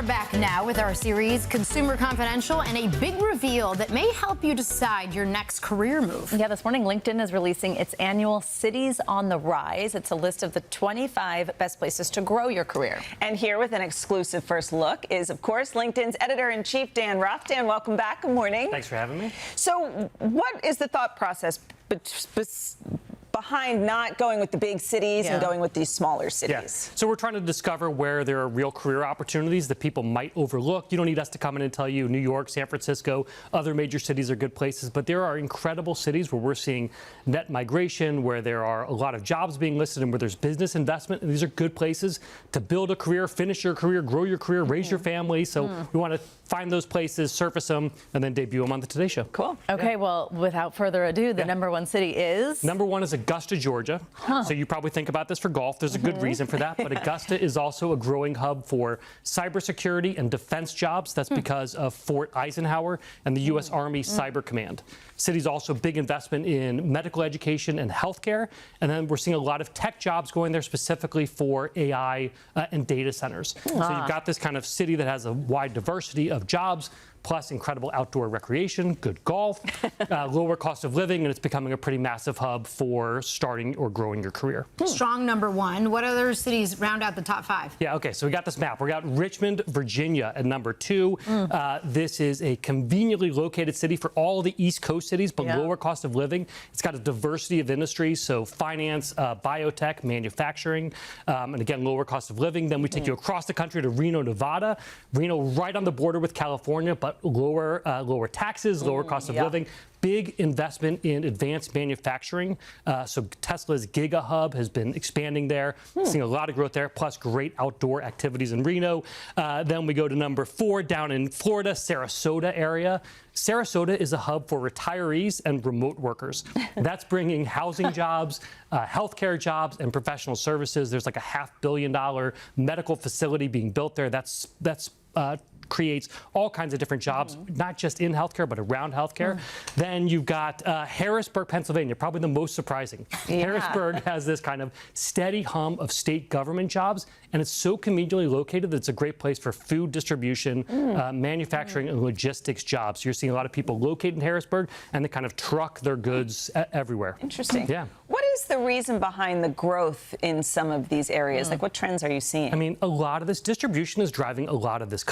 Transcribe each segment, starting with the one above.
are back now with our series Consumer Confidential and a big reveal that may help you decide your next career move. Yeah, this morning LinkedIn is releasing its annual Cities on the Rise. It's a list of the 25 best places to grow your career. And here with an exclusive first look is, of course, LinkedIn's editor-in-chief, Dan Ruff. Dan, welcome back. Good morning. Thanks for having me. So what is the thought process behind not going with the big cities and going with these smaller cities? Yeah. So we're trying to discover where there are real career opportunities that people might overlook. You don't need us to come in and tell you New York, San Francisco, other major cities are good places, but there are incredible cities where we're seeing net migration, where there are a lot of jobs being listed and where there's business investment. And these are good places to build a career, finish your career, grow your career, raise your family. So we want to find those places, surface them, and then debut them on the Today Show. Cool. Okay, well, without further ado, the number one city is? Number one is Augusta, Georgia. So you probably think about this for golf. There's a good reason for that. But Augusta is also a growing hub for cybersecurity and defense jobs. That's because of Fort Eisenhower and the U.S. Army Cyber Command. City's also big investment in medical education and healthcare. And then we're seeing a lot of tech jobs going there specifically for AI and data centers. So you've got this kind of city that has a wide diversity of jobs, plus incredible outdoor recreation, good golf, lower cost of living, and it's becoming a pretty massive hub for starting or growing your career. Strong number one. What other cities round out the top five? Yeah, okay, so we got this map. We got Richmond, Virginia at number two. This is a conveniently located city for all the East Coast cities, but lower cost of living. It's got a diversity of industries, so finance, biotech, manufacturing, and again, lower cost of living. Then we take you across the country to Reno, Nevada. Reno right on the border with California, but lower taxes, lower cost of living. Big investment in advanced manufacturing. So Tesla's Giga Hub has been expanding there, seeing a lot of growth there, plus great outdoor activities in Reno. Then we go to number four, down in Florida, Sarasota area. Sarasota is a hub for retirees and remote workers. That's bringing housing jobs, healthcare jobs, and professional services. There's like a $500 million medical facility being built there. That's creates all kinds of different jobs, not just in healthcare, but around healthcare. Then you've got Harrisburg, Pennsylvania, probably the most surprising. Harrisburg has this kind of steady hum of state government jobs, and it's so conveniently located that it's a great place for food distribution, manufacturing, and logistics jobs. So you're seeing a lot of people located in Harrisburg, and they kind of truck their goods everywhere. Interesting. Yeah. What is the reason behind the growth in some of these areas? Like, what trends are you seeing? I mean, a lot of this distribution is driving a lot of this.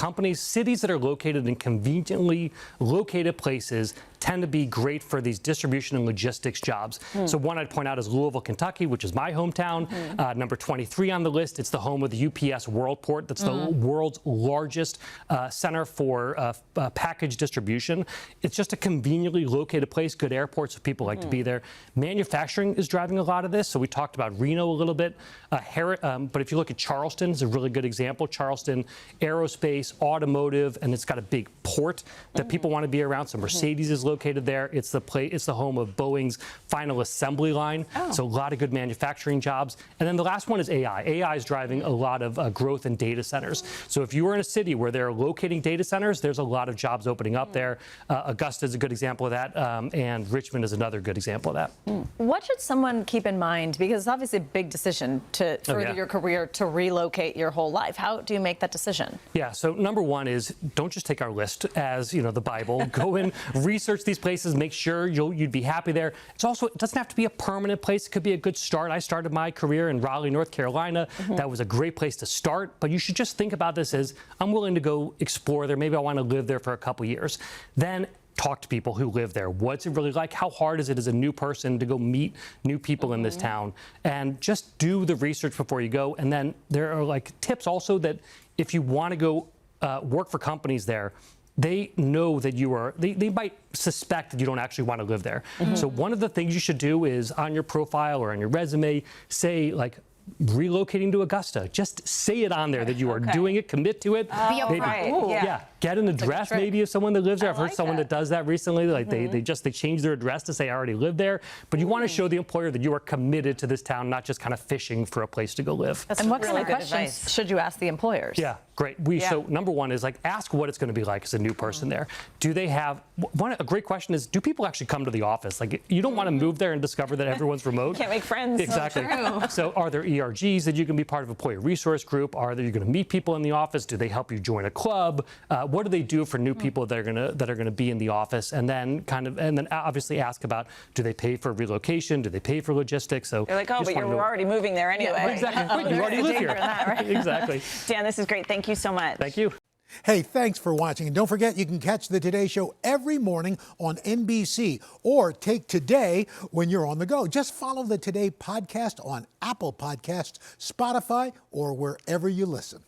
Cities that are located in conveniently located places tend to be great for these distribution and logistics jobs. So one I'd point out is Louisville, Kentucky, which is my hometown. Number 23 on the list. It's the home of the UPS Worldport. That's the world's largest center for package distribution. It's just a conveniently located place, good airport, so people like to be there. Manufacturing is driving a lot of this. So we talked about Reno a little bit. But if you look at Charleston, it's a really good example. Charleston, aerospace, automotive, and it's got a big port that people want to be around. So Mercedes is located there. It's the home of Boeing's final assembly line. So a lot of good manufacturing jobs. And then the last one is AI. AI is driving a lot of growth in data centers. So if you are in a city where they're locating data centers, there's a lot of jobs opening up there. Augusta is a good example of that, and Richmond is another good example of that. What should someone keep in mind? Because it's obviously a big decision to further your career, to relocate your whole life. How do you make that decision? Yeah, so number one is don't just take our list as, you know, the Bible. Go and research these places, make sure you'd be happy there. It doesn't have to be a permanent place. It could be a good start. I started my career in Raleigh, North Carolina. That was a great place to start, but you should just think about this as I'm willing to go explore there. Maybe I want to live there for a couple years. Then talk to people who live there. What's it really like? How hard is it as a new person to go meet new people in this town? And just do the research before you go. And then there are like tips also that if you want to go work for companies there, they know that they might suspect that you don't actually want to live there. So one of the things you should do is on your profile or on your resume, say like, relocating to Augusta. Just say it on there that you are doing it, commit to it. Be upfront. Yeah. get an address trick. maybe of someone that lives there. I've heard like someone that does that recently. Like they change their address to say I already live there. But you want to show the employer that you are committed to this town, not just kind of fishing for a place to go live. And what really kind of good questions advice. should you ask the employers? Yeah, great. So number one is like ask what it's going to be like as a new person there. Do they have a great question is, do people actually come to the office? Like you don't want to move there and discover that everyone's remote. Can't make friends. Exactly. So are there ERGs that you can be part of employee resource group? Are you going to meet people in the office? Do they help you join a club? What do they do for new people that are going to be in the office? And then obviously ask about, do they pay for relocation? Do they pay for logistics? So They're like, oh, but you're already moving there anyway. Yeah, right. exactly. You already live here. Exactly. Dan, this is great. Thank you so much. Thank you. Hey, thanks for watching. And don't forget, you can catch the Today Show every morning on NBC or take Today when you're on the go. Just follow the Today podcast on Apple Podcasts, Spotify, or wherever you listen.